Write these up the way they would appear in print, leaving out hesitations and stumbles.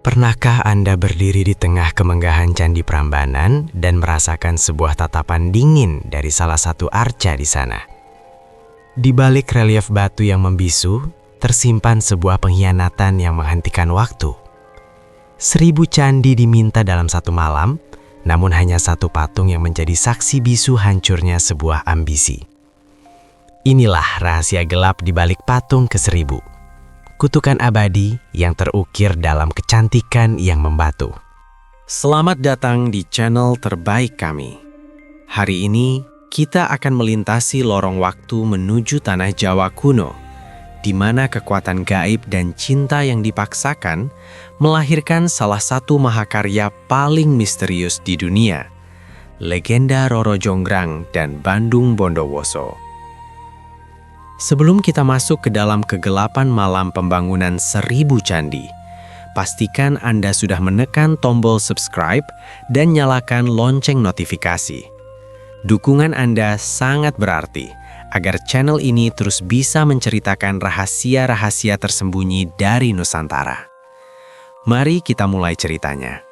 Pernahkah Anda berdiri di tengah kemenggahan Candi Prambanan dan merasakan sebuah tatapan dingin dari salah satu arca di sana? Di balik relief batu yang membisu, tersimpan sebuah pengkhianatan yang menghentikan waktu. 1000 candi diminta dalam satu malam, namun hanya satu patung yang menjadi saksi bisu hancurnya sebuah ambisi. Inilah rahasia gelap di balik patung ke-1000. Kutukan abadi yang terukir dalam kecantikan yang membatu. Selamat datang di channel terbaik kami. Hari ini kita akan melintasi lorong waktu menuju tanah Jawa kuno, di mana kekuatan gaib dan cinta yang dipaksakan melahirkan salah satu mahakarya paling misterius di dunia, legenda Roro Jonggrang dan Bandung Bondowoso. Sebelum kita masuk ke dalam kegelapan malam pembangunan 1000 candi, pastikan Anda sudah menekan tombol subscribe dan nyalakan lonceng notifikasi. Dukungan Anda sangat berarti agar channel ini terus bisa menceritakan rahasia-rahasia tersembunyi dari Nusantara. Mari kita mulai ceritanya.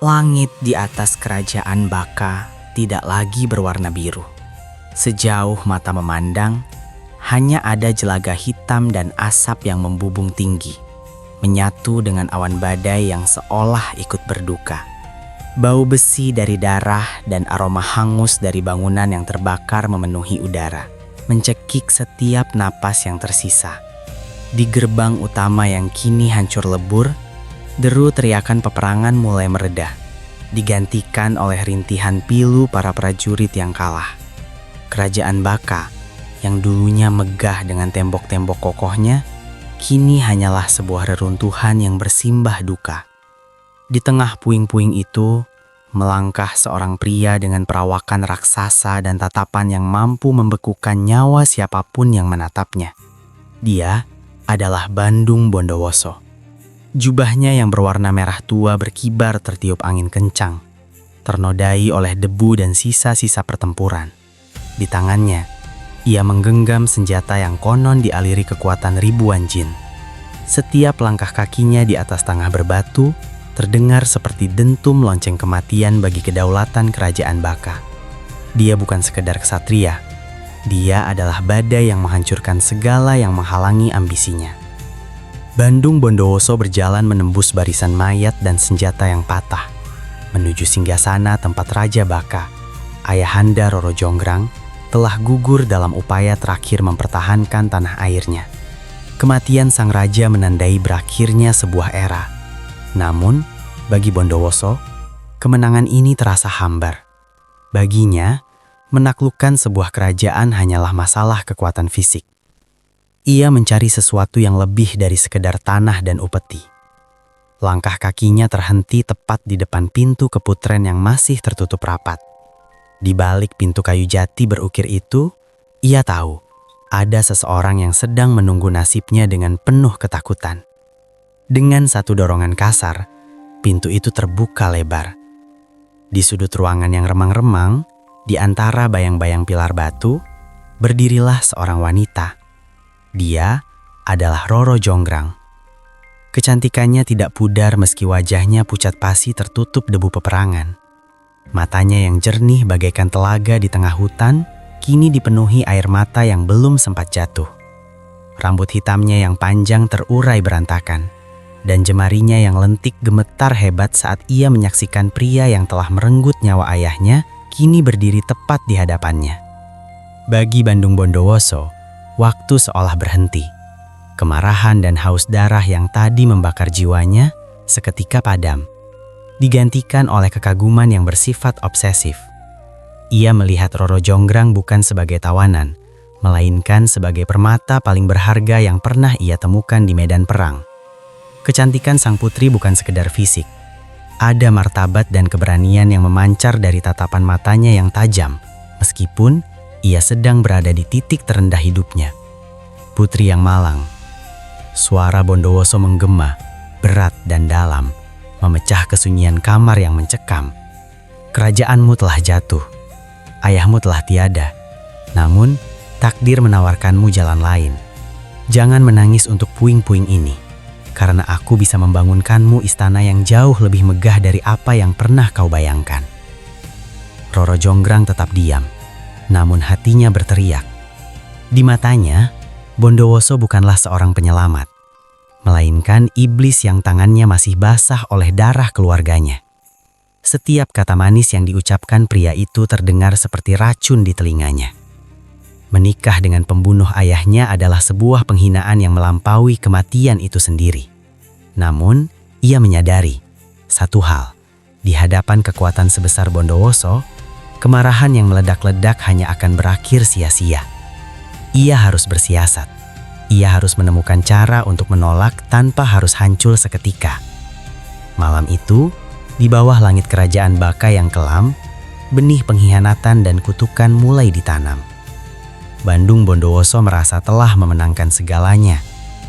Langit di atas kerajaan Baka tidak lagi berwarna biru. Sejauh mata memandang, hanya ada jelaga hitam dan asap yang membubung tinggi, menyatu dengan awan badai yang seolah ikut berduka. Bau besi dari darah dan aroma hangus dari bangunan yang terbakar memenuhi udara, mencekik setiap napas yang tersisa. Di gerbang utama yang kini hancur lebur, deru teriakan peperangan mulai mereda, digantikan oleh rintihan pilu para prajurit yang kalah. Kerajaan Baka yang dulunya megah dengan tembok-tembok kokohnya, kini hanyalah sebuah reruntuhan yang bersimbah duka. Di tengah puing-puing itu, melangkah seorang pria dengan perawakan raksasa dan tatapan yang mampu membekukan nyawa siapapun yang menatapnya. Dia adalah Bandung Bondowoso. Jubahnya yang berwarna merah tua berkibar tertiup angin kencang, ternodai oleh debu dan sisa-sisa pertempuran. Di tangannya, ia menggenggam senjata yang konon dialiri kekuatan ribuan jin. Setiap langkah kakinya di atas tanah berbatu terdengar seperti dentum lonceng kematian bagi kedaulatan kerajaan Baka. Dia bukan sekedar ksatria, dia adalah badai yang menghancurkan segala yang menghalangi ambisinya. Bandung Bondowoso berjalan menembus barisan mayat dan senjata yang patah, menuju singgasana tempat Raja Baka, ayahanda Roro Jonggrang, telah gugur dalam upaya terakhir mempertahankan tanah airnya. Kematian sang raja menandai berakhirnya sebuah era. Namun, bagi Bondowoso, kemenangan ini terasa hambar. Baginya, menaklukkan sebuah kerajaan hanyalah masalah kekuatan fisik. Ia mencari sesuatu yang lebih dari sekedar tanah dan upeti. Langkah kakinya terhenti tepat di depan pintu keputren yang masih tertutup rapat. Di balik pintu kayu jati berukir itu, ia tahu ada seseorang yang sedang menunggu nasibnya dengan penuh ketakutan. Dengan satu dorongan kasar, pintu itu terbuka lebar. Di sudut ruangan yang remang-remang, di antara bayang-bayang pilar batu, berdirilah seorang wanita. Dia adalah Roro Jonggrang. Kecantikannya tidak pudar meski wajahnya pucat pasi tertutup debu peperangan. Matanya yang jernih bagaikan telaga di tengah hutan, kini dipenuhi air mata yang belum sempat jatuh. Rambut hitamnya yang panjang terurai berantakan, dan jemarinya yang lentik gemetar hebat saat ia menyaksikan pria yang telah merenggut nyawa ayahnya, kini berdiri tepat di hadapannya. Bagi Bandung Bondowoso, waktu seolah berhenti. Kemarahan dan haus darah yang tadi membakar jiwanya seketika padam, digantikan oleh kekaguman yang bersifat obsesif. Ia melihat Roro Jonggrang bukan sebagai tawanan, melainkan sebagai permata paling berharga yang pernah ia temukan di medan perang. Kecantikan sang putri bukan sekedar fisik. Ada martabat dan keberanian yang memancar dari tatapan matanya yang tajam, meskipun ia sedang berada di titik terendah hidupnya. Putri yang malang. Suara Bondowoso menggema, berat dan dalam, memecah kesunyian kamar yang mencekam. Kerajaanmu telah jatuh, ayahmu telah tiada. Namun, takdir menawarkanmu jalan lain. Jangan menangis untuk puing-puing ini. karena aku bisa membangunkanmu istana yang jauh lebih megah dari apa yang pernah kau bayangkan." Roro Jonggrang tetap diam, namun hatinya berteriak. Di matanya, Bondowoso bukanlah seorang penyelamat, melainkan iblis yang tangannya masih basah oleh darah keluarganya. Setiap kata manis yang diucapkan pria itu terdengar seperti racun di telinganya. Menikah dengan pembunuh ayahnya adalah sebuah penghinaan yang melampaui kematian itu sendiri. Namun, ia menyadari satu hal: di hadapan kekuatan sebesar Bondowoso, kemarahan yang meledak-ledak hanya akan berakhir sia-sia. Ia harus bersiasat. Ia harus menemukan cara untuk menolak tanpa harus hancur seketika. Malam itu, di bawah langit kerajaan Baka yang kelam, benih pengkhianatan dan kutukan mulai ditanam. Bandung Bondowoso merasa telah memenangkan segalanya,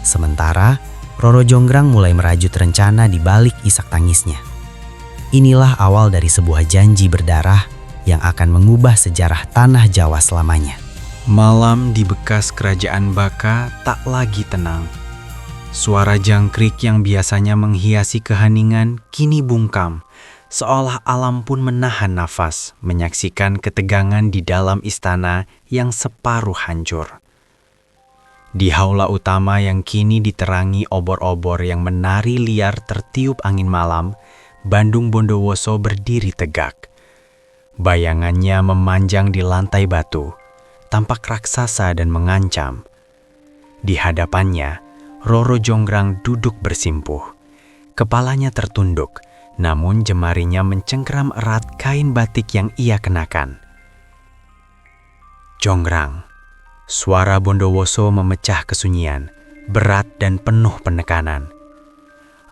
sementara Roro Jonggrang mulai merajut rencana di balik isak tangisnya. Inilah awal dari sebuah janji berdarah yang akan mengubah sejarah tanah Jawa selamanya. Malam di bekas kerajaan Baka tak lagi tenang. Suara jangkrik yang biasanya menghiasi keheningan kini bungkam, seolah alam pun menahan nafas menyaksikan ketegangan di dalam istana yang separuh hancur. Di haula utama yang kini diterangi obor-obor yang menari liar tertiup angin malam, Bandung Bondowoso berdiri tegak. Bayangannya memanjang di lantai batu, tampak raksasa dan mengancam. Di hadapannya, Roro Jonggrang duduk bersimpuh. Kepalanya tertunduk, namun jemarinya mencengkram erat kain batik yang ia kenakan. "Jonggrang," suara Bondowoso memecah kesunyian, berat dan penuh penekanan.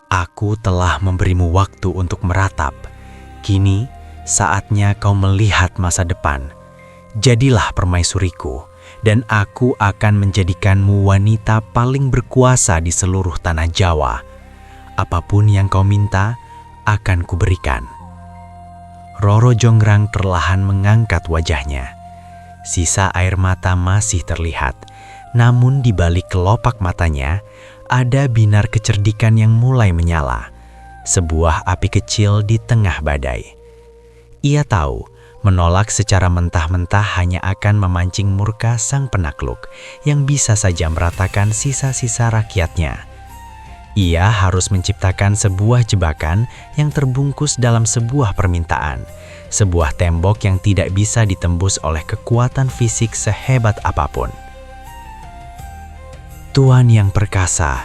"Aku telah memberimu waktu untuk meratap. Kini, saatnya kau melihat masa depan. Jadilah permaisuriku, dan aku akan menjadikanmu wanita paling berkuasa di seluruh tanah Jawa. Apapun yang kau minta, akan kuberikan." Roro Jonggrang perlahan mengangkat wajahnya. Sisa air mata masih terlihat, namun di balik kelopak matanya, ada binar kecerdikan yang mulai menyala. Sebuah api kecil di tengah badai. Ia tahu, menolak secara mentah-mentah hanya akan memancing murka sang penakluk yang bisa saja meratakan sisa-sisa rakyatnya. Ia harus menciptakan sebuah jebakan yang terbungkus dalam sebuah permintaan, sebuah tembok yang tidak bisa ditembus oleh kekuatan fisik sehebat apapun. "Tuan yang perkasa,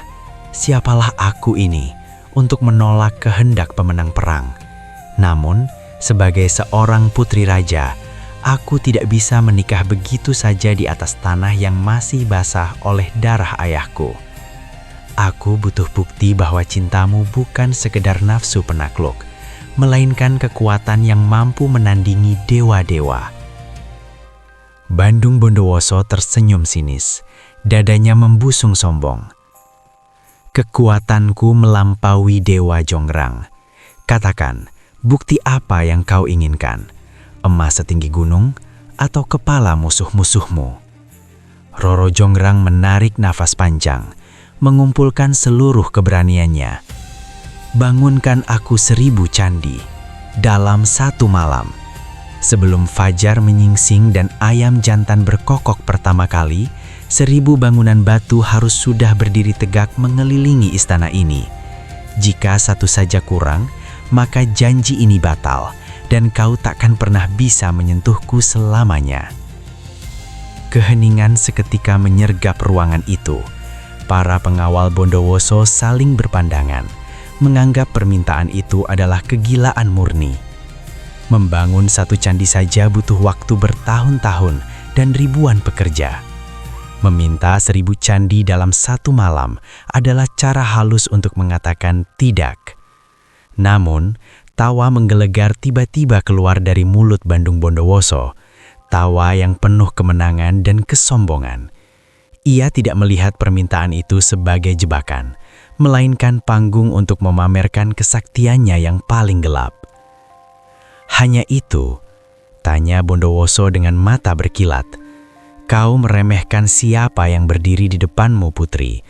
siapalah aku ini untuk menolak kehendak pemenang perang? Namun, sebagai seorang putri raja, aku tidak bisa menikah begitu saja di atas tanah yang masih basah oleh darah ayahku. Aku butuh bukti bahwa cintamu bukan sekedar nafsu penakluk, melainkan kekuatan yang mampu menandingi dewa-dewa." Bandung Bondowoso tersenyum sinis, dadanya membusung sombong. "Kekuatanku melampaui Dewa Jonggrang. Katakan, bukti apa yang kau inginkan? Emas setinggi gunung atau kepala musuh-musuhmu?" Roro Jonggrang menarik nafas panjang, mengumpulkan seluruh keberaniannya. "Bangunkan aku 1000 candi dalam satu malam. Sebelum fajar menyingsing dan ayam jantan berkokok pertama kali, 1000 bangunan batu harus sudah berdiri tegak mengelilingi istana ini. Jika satu saja kurang, maka janji ini batal, dan kau takkan pernah bisa menyentuhku selamanya." Keheningan seketika menyergap ruangan itu. Para pengawal Bondowoso saling berpandangan, menganggap permintaan itu adalah kegilaan murni. Membangun satu candi saja butuh waktu bertahun-tahun dan ribuan pekerja. Meminta 1000 candi dalam satu malam adalah cara halus untuk mengatakan tidak. Namun, tawa menggelegar tiba-tiba keluar dari mulut Bandung Bondowoso, tawa yang penuh kemenangan dan kesombongan. Ia tidak melihat permintaan itu sebagai jebakan, melainkan panggung untuk memamerkan kesaktiannya yang paling gelap. "Hanya itu?" tanya Bondowoso dengan mata berkilat. "Kau meremehkan siapa yang berdiri di depanmu, putri?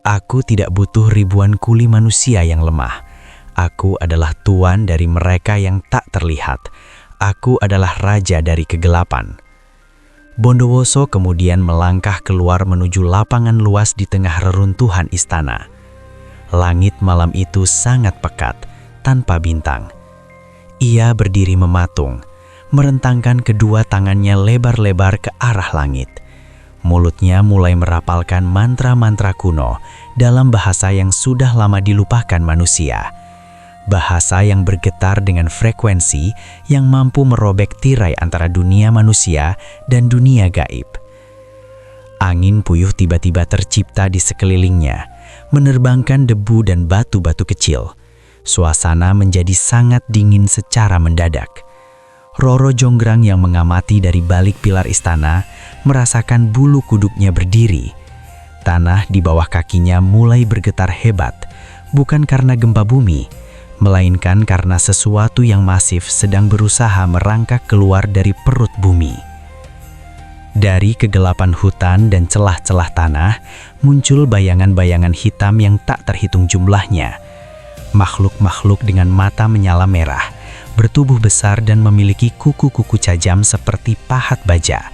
Aku tidak butuh ribuan kuli manusia yang lemah. Aku adalah tuan dari mereka yang tak terlihat. Aku adalah raja dari kegelapan." Bondowoso kemudian melangkah keluar menuju lapangan luas di tengah reruntuhan istana. Langit malam itu sangat pekat, tanpa bintang. Ia berdiri mematung, merentangkan kedua tangannya lebar-lebar ke arah langit. Mulutnya mulai merapalkan mantra-mantra kuno dalam bahasa yang sudah lama dilupakan manusia. Bahasa yang bergetar dengan frekuensi yang mampu merobek tirai antara dunia manusia dan dunia gaib. Angin puyuh tiba-tiba tercipta di sekelilingnya, menerbangkan debu dan batu-batu kecil. Suasana menjadi sangat dingin secara mendadak. Roro Jonggrang yang mengamati dari balik pilar istana merasakan bulu kuduknya berdiri. Tanah di bawah kakinya mulai bergetar hebat, bukan karena gempa bumi, melainkan karena sesuatu yang masif sedang berusaha merangkak keluar dari perut bumi. Dari kegelapan hutan dan celah-celah tanah, muncul bayangan-bayangan hitam yang tak terhitung jumlahnya. Makhluk-makhluk dengan mata menyala merah, bertubuh besar dan memiliki kuku-kuku tajam seperti pahat baja.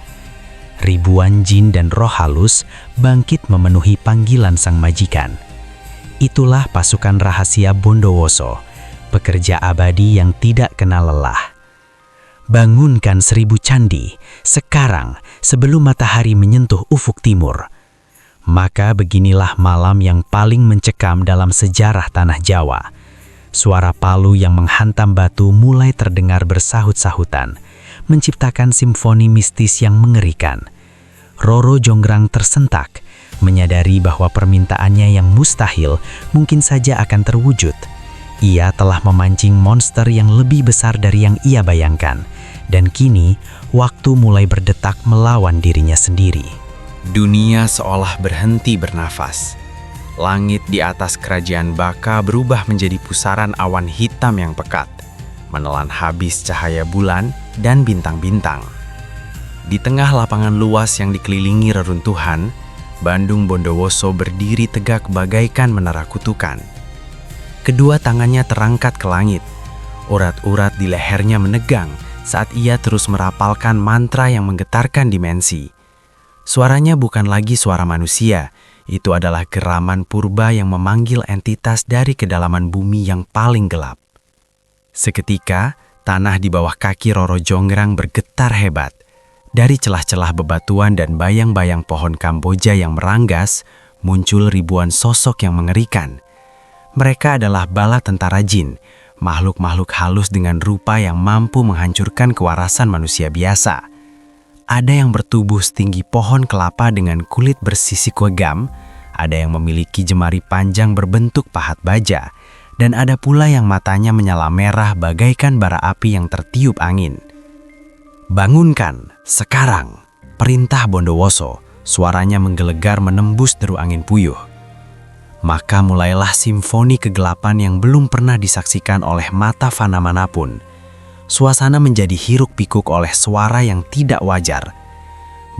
Ribuan jin dan roh halus bangkit memenuhi panggilan sang majikan. Itulah pasukan rahasia Bondowoso, pekerja abadi yang tidak kenal lelah. Bangunkan 1000 candi, sekarang sebelum matahari menyentuh ufuk timur. Maka beginilah malam yang paling mencekam dalam sejarah tanah Jawa. Suara palu yang menghantam batu mulai terdengar bersahut-sahutan, menciptakan simfoni mistis yang mengerikan. Roro Jonggrang tersentak, menyadari bahwa permintaannya yang mustahil mungkin saja akan terwujud. Ia telah memancing monster yang lebih besar dari yang ia bayangkan, dan kini waktu mulai berdetak melawan dirinya sendiri. Dunia seolah berhenti bernafas. Langit di atas kerajaan Baka berubah menjadi pusaran awan hitam yang pekat, menelan habis cahaya bulan dan bintang-bintang. Di tengah lapangan luas yang dikelilingi reruntuhan, Bandung Bondowoso berdiri tegak bagaikan menara kutukan. Kedua tangannya terangkat ke langit. Urat-urat di lehernya menegang saat ia terus merapalkan mantra yang menggetarkan dimensi. Suaranya bukan lagi suara manusia, itu adalah geraman purba yang memanggil entitas dari kedalaman bumi yang paling gelap. Seketika, tanah di bawah kaki Roro Jonggrang bergetar hebat. Dari celah-celah bebatuan dan bayang-bayang pohon Kamboja yang meranggas, muncul ribuan sosok yang mengerikan. Mereka adalah bala tentara jin, makhluk-makhluk halus dengan rupa yang mampu menghancurkan kewarasan manusia biasa. Ada yang bertubuh setinggi pohon kelapa dengan kulit bersisik legam, ada yang memiliki jemari panjang berbentuk pahat baja, dan ada pula yang matanya menyala merah bagaikan bara api yang tertiup angin. "Bangunkan, sekarang!" perintah Bondowoso, suaranya menggelegar menembus deru angin puyuh. Maka mulailah simfoni kegelapan yang belum pernah disaksikan oleh mata fana manapun. Suasana menjadi hiruk-pikuk oleh suara yang tidak wajar.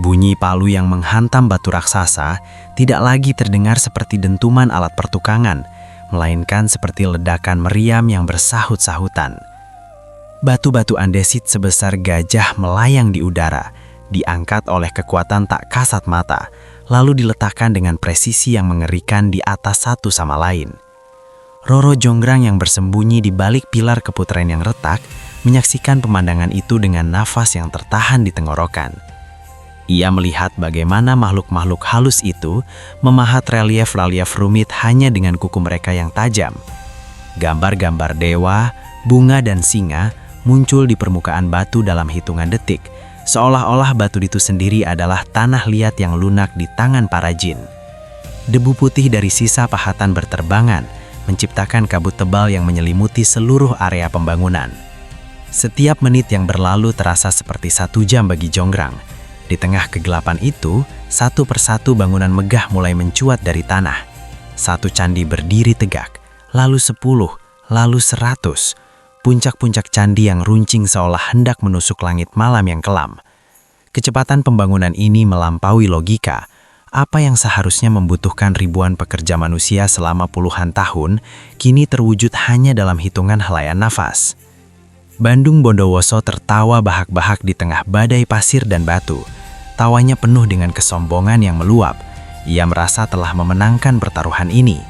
Bunyi palu yang menghantam batu raksasa tidak lagi terdengar seperti dentuman alat pertukangan, melainkan seperti ledakan meriam yang bersahut-sahutan. Batu-batu andesit sebesar gajah melayang di udara, diangkat oleh kekuatan tak kasat mata, lalu diletakkan dengan presisi yang mengerikan di atas satu sama lain. Roro Jonggrang yang bersembunyi di balik pilar keputren yang retak, menyaksikan pemandangan itu dengan nafas yang tertahan di tenggorokan. Ia melihat bagaimana makhluk-makhluk halus itu memahat relief-relief rumit hanya dengan kuku mereka yang tajam. Gambar-gambar dewa, bunga dan singa muncul di permukaan batu dalam hitungan detik, seolah-olah batu itu sendiri adalah tanah liat yang lunak di tangan para jin. Debu putih dari sisa pahatan berterbangan, menciptakan kabut tebal yang menyelimuti seluruh area pembangunan. Setiap menit yang berlalu terasa seperti 1 jam bagi Jonggrang. Di tengah kegelapan itu, satu persatu bangunan megah mulai mencuat dari tanah. 1 candi berdiri tegak, lalu 10, lalu 100. Puncak-puncak candi yang runcing seolah hendak menusuk langit malam yang kelam. Kecepatan pembangunan ini melampaui logika. Apa yang seharusnya membutuhkan ribuan pekerja manusia selama puluhan tahun, kini terwujud hanya dalam hitungan helaian nafas. Bandung Bondowoso tertawa bahak-bahak di tengah badai pasir dan batu. Tawanya penuh dengan kesombongan yang meluap. Ia merasa telah memenangkan pertaruhan ini.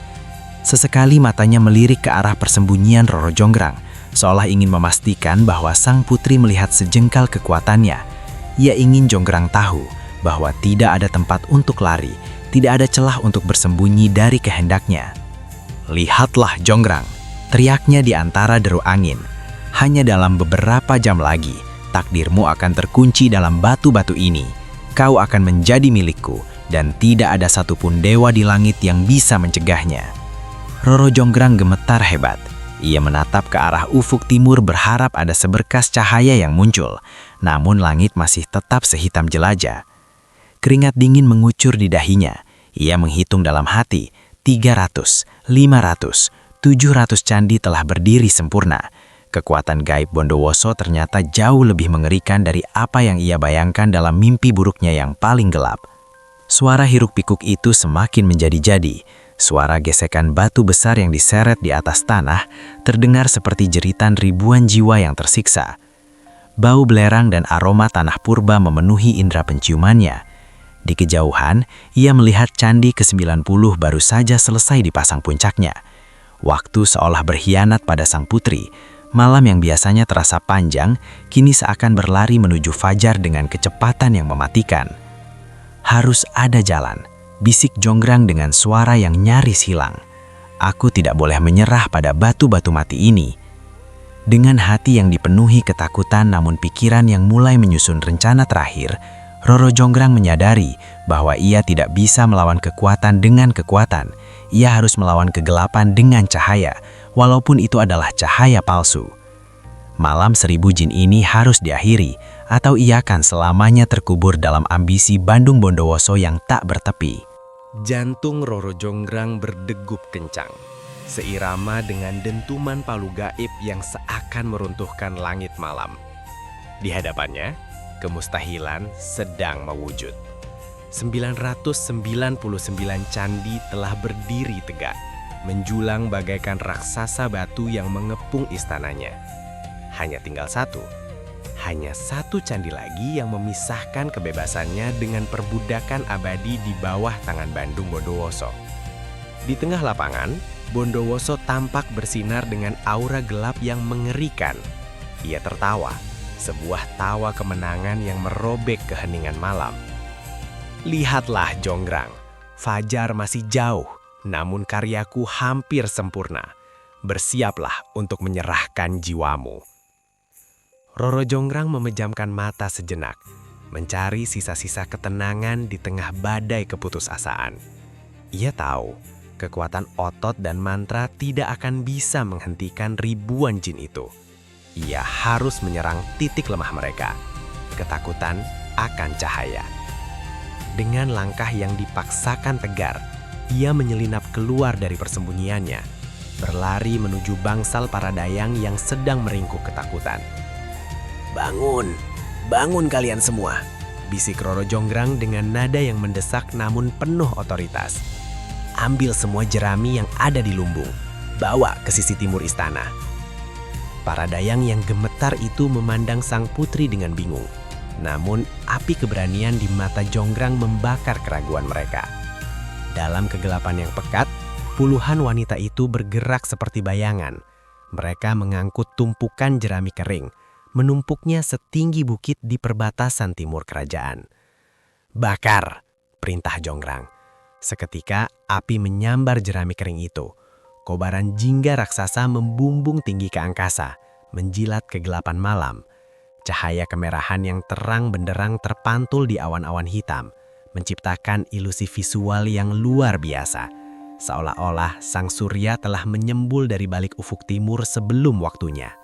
Sesekali matanya melirik ke arah persembunyian Roro Jonggrang, seolah ingin memastikan bahwa sang putri melihat sejengkal kekuatannya. Ia ingin Jonggrang tahu bahwa tidak ada tempat untuk lari, tidak ada celah untuk bersembunyi dari kehendaknya. "Lihatlah Jonggrang," teriaknya di antara deru angin. "Hanya dalam beberapa jam lagi, takdirmu akan terkunci dalam batu-batu ini. Kau akan menjadi milikku, dan tidak ada satupun dewa di langit yang bisa mencegahnya." Roro Jonggrang gemetar hebat. Ia menatap ke arah ufuk timur berharap ada seberkas cahaya yang muncul, namun langit masih tetap sehitam jelajah. Keringat dingin mengucur di dahinya. Ia menghitung dalam hati, 300, 500, 700 candi telah berdiri sempurna. Kekuatan gaib Bondowoso ternyata jauh lebih mengerikan dari apa yang ia bayangkan dalam mimpi buruknya yang paling gelap. Suara hiruk-pikuk itu semakin menjadi-jadi. Suara gesekan batu besar yang diseret di atas tanah terdengar seperti jeritan ribuan jiwa yang tersiksa. Bau belerang dan aroma tanah purba memenuhi indera penciumannya. Di kejauhan, ia melihat candi ke-90 baru saja selesai dipasang puncaknya. Waktu seolah berkhianat pada sang putri. Malam yang biasanya terasa panjang, kini seakan berlari menuju fajar dengan kecepatan yang mematikan. "Harus ada jalan," bisik Jonggrang dengan suara yang nyaris hilang. "Aku tidak boleh menyerah pada batu-batu mati ini." Dengan hati yang dipenuhi ketakutan namun pikiran yang mulai menyusun rencana terakhir, Roro Jonggrang menyadari bahwa ia tidak bisa melawan kekuatan dengan kekuatan. Ia harus melawan kegelapan dengan cahaya, walaupun itu adalah cahaya palsu. Malam 1000 jin ini harus diakhiri, atau ia akan selamanya terkubur dalam ambisi Bandung Bondowoso yang tak bertepi. Jantung Roro Jonggrang berdegup kencang, seirama dengan dentuman palu gaib yang seakan meruntuhkan langit malam. Di hadapannya, kemustahilan sedang mewujud. 999 candi telah berdiri tegak, menjulang bagaikan raksasa batu yang mengepung istananya. Hanya tinggal satu. Hanya satu candi lagi yang memisahkan kebebasannya dengan perbudakan abadi di bawah tangan Bandung Bondowoso. Di tengah lapangan, Bondowoso tampak bersinar dengan aura gelap yang mengerikan. Ia tertawa, sebuah tawa kemenangan yang merobek keheningan malam. "Lihatlah Jonggrang, fajar masih jauh, namun karyaku hampir sempurna. Bersiaplah untuk menyerahkan jiwamu." Roro Jonggrang memejamkan mata sejenak, mencari sisa-sisa ketenangan di tengah badai keputusasaan. Ia tahu, kekuatan otot dan mantra tidak akan bisa menghentikan ribuan jin itu. Ia harus menyerang titik lemah mereka, ketakutan akan cahaya. Dengan langkah yang dipaksakan tegar, ia menyelinap keluar dari persembunyiannya, berlari menuju bangsal para dayang yang sedang meringkuk ketakutan. "Bangun, bangun kalian semua," bisik Roro Jonggrang dengan nada yang mendesak namun penuh otoritas. "Ambil semua jerami yang ada di lumbung, bawa ke sisi timur istana." Para dayang yang gemetar itu memandang sang putri dengan bingung. Namun, api keberanian di mata Jonggrang membakar keraguan mereka. Dalam kegelapan yang pekat, puluhan wanita itu bergerak seperti bayangan. Mereka mengangkut tumpukan jerami kering, menumpuknya setinggi bukit di perbatasan timur kerajaan. "Bakar!" perintah Jonggrang. Seketika, api menyambar jerami kering itu. Kobaran jingga raksasa membumbung tinggi ke angkasa, menjilat kegelapan malam. Cahaya kemerahan yang terang benderang terpantul di awan-awan hitam, menciptakan ilusi visual yang luar biasa. Seolah-olah sang surya telah menyembul dari balik ufuk timur sebelum waktunya.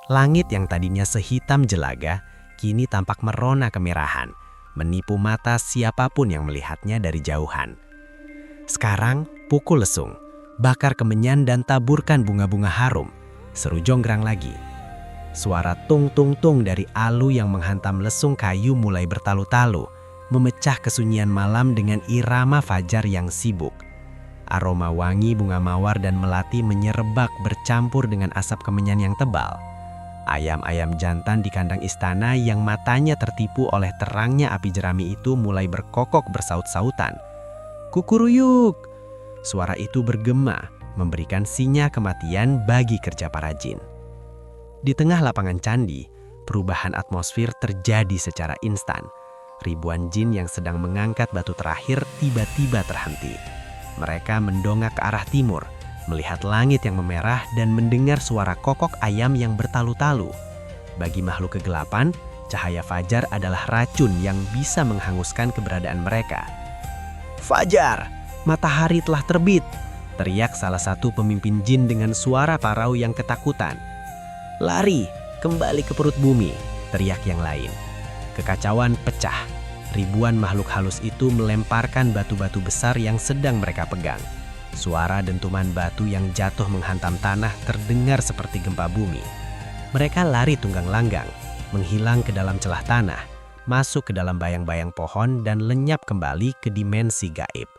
Langit yang tadinya sehitam jelaga, kini tampak merona kemerahan, menipu mata siapapun yang melihatnya dari jauhan. "Sekarang, pukul lesung, bakar kemenyan dan taburkan bunga-bunga harum," seru Jonggrang lagi. Suara tung-tung-tung dari alu yang menghantam lesung kayu mulai bertalu-talu. memecah kesunyian malam dengan irama fajar yang sibuk. Aroma wangi bunga mawar dan melati menyerebak bercampur dengan asap kemenyan yang tebal. Ayam-ayam jantan di kandang istana yang matanya tertipu oleh terangnya api jerami itu mulai berkokok bersaut-sautan. Kukuruyuk! Suara itu bergema, memberikan sinyal kematian bagi kerja para jin. Di tengah lapangan candi, perubahan atmosfer terjadi secara instan. Ribuan jin yang sedang mengangkat batu terakhir tiba-tiba terhenti. Mereka mendongak ke arah timur, melihat langit yang memerah dan mendengar suara kokok ayam yang bertalu-talu. Bagi makhluk kegelapan, cahaya fajar adalah racun yang bisa menghanguskan keberadaan mereka. "Fajar! Matahari telah terbit!" teriak salah satu pemimpin jin dengan suara parau yang ketakutan. "Lari, kembali ke perut bumi!" teriak yang lain. Kekacauan pecah. Ribuan makhluk halus itu melemparkan batu-batu besar yang sedang mereka pegang. Suara dentuman batu yang jatuh menghantam tanah terdengar seperti gempa bumi. Mereka lari tunggang langgang, menghilang ke dalam celah tanah, masuk ke dalam bayang-bayang pohon dan lenyap kembali ke dimensi gaib.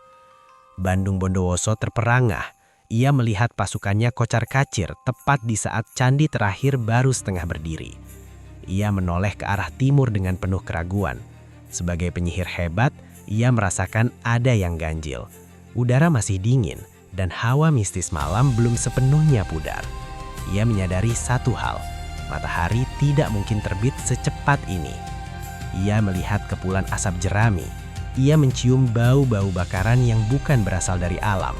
Bandung Bondowoso terperangah. Ia melihat pasukannya kocar-kacir tepat di saat candi terakhir baru setengah berdiri. Ia menoleh ke arah timur dengan penuh keraguan. Sebagai penyihir hebat, ia merasakan ada yang ganjil. Udara masih dingin dan hawa mistis malam belum sepenuhnya pudar. Ia menyadari satu hal, matahari tidak mungkin terbit secepat ini. Ia melihat kepulan asap jerami. Ia mencium bau-bau bakaran yang bukan berasal dari alam.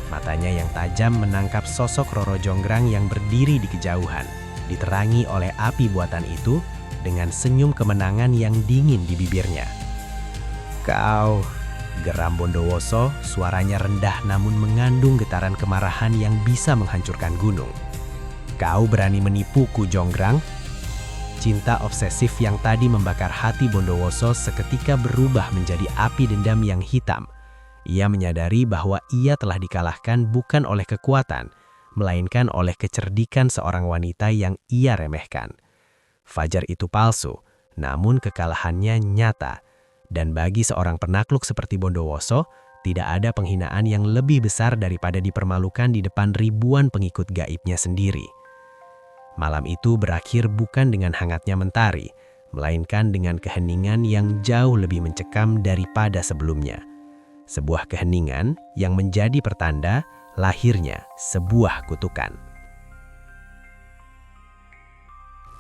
Matanya yang tajam menangkap sosok Roro Jonggrang yang berdiri di kejauhan, diterangi oleh api buatan itu dengan senyum kemenangan yang dingin di bibirnya. "Kau," geram Bondowoso, suaranya rendah namun mengandung getaran kemarahan yang bisa menghancurkan gunung. "Kau berani menipuku, Jonggrang?" Cinta obsesif yang tadi membakar hati Bondowoso seketika berubah menjadi api dendam yang hitam. Ia menyadari bahwa ia telah dikalahkan bukan oleh kekuatan, melainkan oleh kecerdikan seorang wanita yang ia remehkan. Fajar itu palsu, namun kekalahannya nyata. Dan bagi seorang penakluk seperti Bondowoso, tidak ada penghinaan yang lebih besar daripada dipermalukan di depan ribuan pengikut gaibnya sendiri. Malam itu berakhir bukan dengan hangatnya mentari, melainkan dengan keheningan yang jauh lebih mencekam daripada sebelumnya. Sebuah keheningan yang menjadi pertanda lahirnya sebuah kutukan.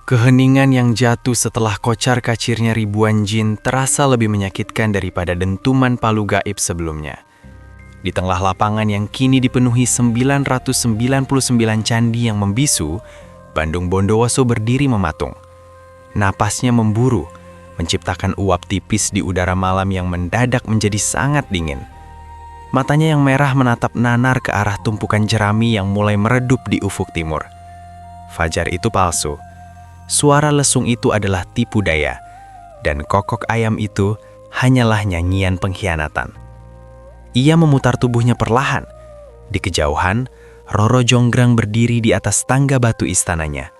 Keheningan yang jatuh setelah kocar-kacirnya ribuan jin terasa lebih menyakitkan daripada dentuman palu gaib sebelumnya. Di tengah lapangan yang kini dipenuhi 999 candi yang membisu, Bandung Bondowoso berdiri mematung. Napasnya memburu, menciptakan uap tipis di udara malam yang mendadak menjadi sangat dingin. Matanya yang merah menatap nanar ke arah tumpukan jerami yang mulai meredup di ufuk timur. Fajar itu palsu. Suara lesung itu adalah tipu daya, dan kokok ayam itu hanyalah nyanyian pengkhianatan. Ia memutar tubuhnya perlahan. Di kejauhan, Roro Jonggrang berdiri di atas tangga batu istananya.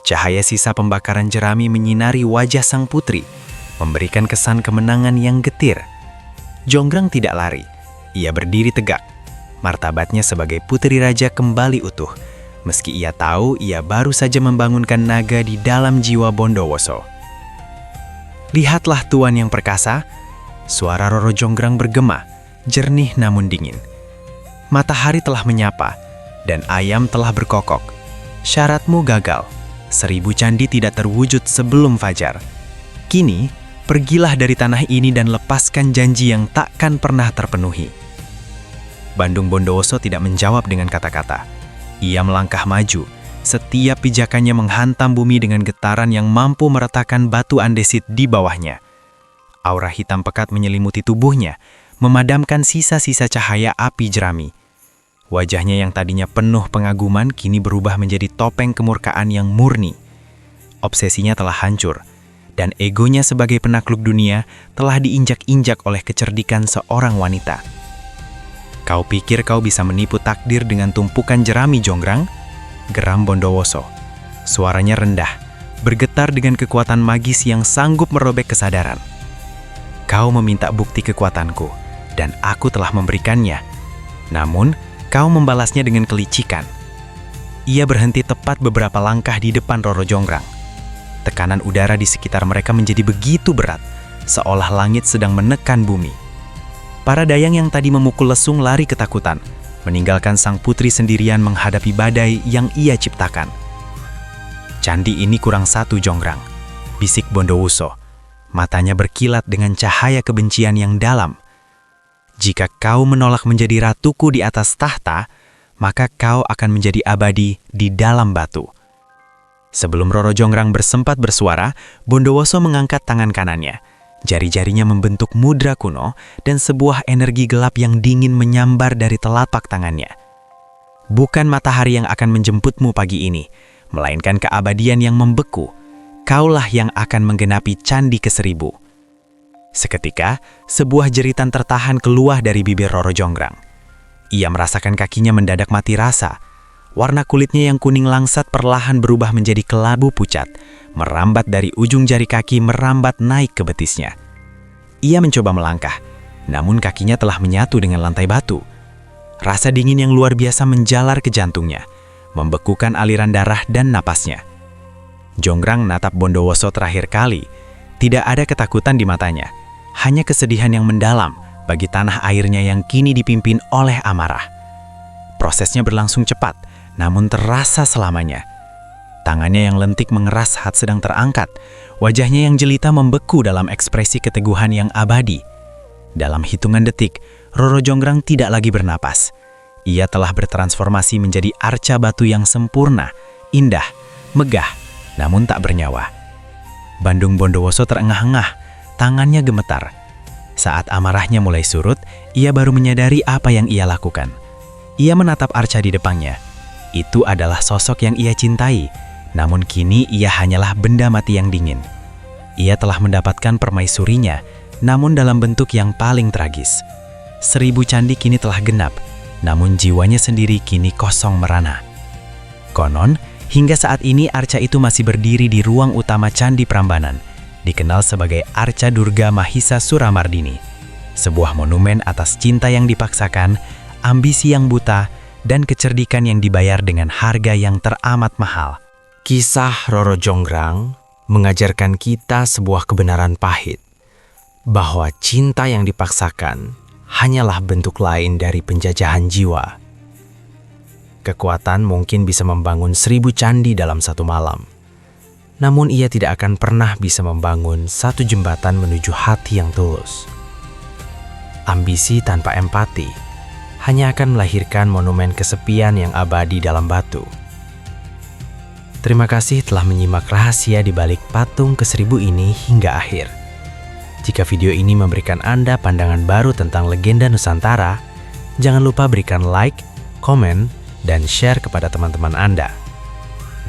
Cahaya sisa pembakaran jerami menyinari wajah sang putri, memberikan kesan kemenangan yang getir. Jonggrang tidak lari, ia berdiri tegak. Martabatnya sebagai putri raja kembali utuh. Meski ia tahu ia baru saja membangunkan naga di dalam jiwa Bondowoso. "Lihatlah Tuan yang perkasa," suara Roro Jonggrang bergema, jernih namun dingin. "Matahari telah menyapa, dan ayam telah berkokok. Syaratmu gagal, 1000 candi tidak terwujud sebelum fajar. Kini, pergilah dari tanah ini dan lepaskan janji yang takkan pernah terpenuhi." Bandung Bondowoso tidak menjawab dengan kata-kata. Ia melangkah maju, setiap pijakannya menghantam bumi dengan getaran yang mampu meretakan batu andesit di bawahnya. Aura hitam pekat menyelimuti tubuhnya, memadamkan sisa-sisa cahaya api jerami. Wajahnya yang tadinya penuh pengaguman kini berubah menjadi topeng kemurkaan yang murni. Obsesinya telah hancur, dan egonya sebagai penakluk dunia telah diinjak-injak oleh kecerdikan seorang wanita. "Kau pikir kau bisa menipu takdir dengan tumpukan jerami, Jonggrang?" geram Bondowoso. Suaranya rendah, bergetar dengan kekuatan magis yang sanggup merobek kesadaran. kau meminta bukti kekuatanku, dan aku telah memberikannya. Namun, kau membalasnya dengan kelicikan. Ia berhenti tepat beberapa langkah di depan Roro Jonggrang. Tekanan udara di sekitar mereka menjadi begitu berat, seolah langit sedang menekan bumi. Para dayang yang tadi memukul lesung lari ketakutan, meninggalkan sang putri sendirian menghadapi badai yang ia ciptakan. "Candi ini kurang satu, Jonggrang," bisik Bondowoso. Matanya berkilat dengan cahaya kebencian yang dalam. "Jika kau menolak menjadi ratuku di atas tahta, maka kau akan menjadi abadi di dalam batu." Sebelum Roro Jonggrang bersempat bersuara, Bondowoso mengangkat tangan kanannya. Jari-jarinya membentuk mudra kuno dan sebuah energi gelap yang dingin menyambar dari telapak tangannya. "Bukan matahari yang akan menjemputmu pagi ini, melainkan keabadian yang membeku. Kaulah yang akan menggenapi candi ke-1000. Seketika, sebuah jeritan tertahan keluar dari bibir Roro Jonggrang. Ia merasakan kakinya mendadak mati rasa. Warna kulitnya yang kuning langsat perlahan berubah menjadi kelabu pucat, merambat dari ujung jari kaki merambat naik ke betisnya. Ia mencoba melangkah, namun kakinya telah menyatu dengan lantai batu. Rasa dingin yang luar biasa menjalar ke jantungnya, membekukan aliran darah dan napasnya. Jonggrang natap Bondowoso terakhir kali. Tidak ada ketakutan di matanya, hanya kesedihan yang mendalam bagi tanah airnya yang kini dipimpin oleh amarah. Prosesnya berlangsung cepat, namun terasa selamanya. Tangannya yang lentik mengeras saat sedang terangkat, wajahnya yang jelita membeku dalam ekspresi keteguhan yang abadi. Dalam hitungan detik, Roro Jonggrang tidak lagi bernapas. Ia telah bertransformasi menjadi arca batu yang sempurna, indah, megah, namun tak bernyawa. Bandung Bondowoso terengah-engah, tangannya gemetar. Saat amarahnya mulai surut, ia baru menyadari apa yang ia lakukan. Ia menatap arca di depannya. Itu adalah sosok yang ia cintai, namun kini ia hanyalah benda mati yang dingin. Ia telah mendapatkan permaisurinya, namun dalam bentuk yang paling tragis. 1000 candi kini telah genap, namun jiwanya sendiri kini kosong merana. Konon, hingga saat ini arca itu masih berdiri di ruang utama Candi Prambanan, dikenal sebagai Arca Durga Mahisa Suramardini, sebuah monumen atas cinta yang dipaksakan, ambisi yang buta, dan kecerdikan yang dibayar dengan harga yang teramat mahal. Kisah Roro Jonggrang mengajarkan kita sebuah kebenaran pahit, bahwa cinta yang dipaksakan hanyalah bentuk lain dari penjajahan jiwa. Kekuatan mungkin bisa membangun 1000 candi dalam satu malam, namun ia tidak akan pernah bisa membangun satu jembatan menuju hati yang tulus. Ambisi tanpa empati hanya akan melahirkan monumen kesepian yang abadi dalam batu. Terima kasih telah menyimak rahasia di balik patung ke-1000 ini hingga akhir. Jika video ini memberikan Anda pandangan baru tentang legenda Nusantara, jangan lupa berikan like, komen, dan share kepada teman-teman Anda.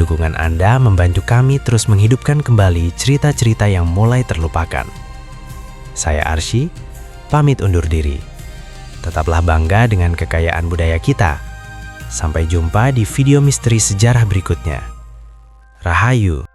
Dukungan Anda membantu kami terus menghidupkan kembali cerita-cerita yang mulai terlupakan. Saya Arsy, pamit undur diri. Tetaplah bangga dengan kekayaan budaya kita. Sampai jumpa di video misteri sejarah berikutnya. Rahayu.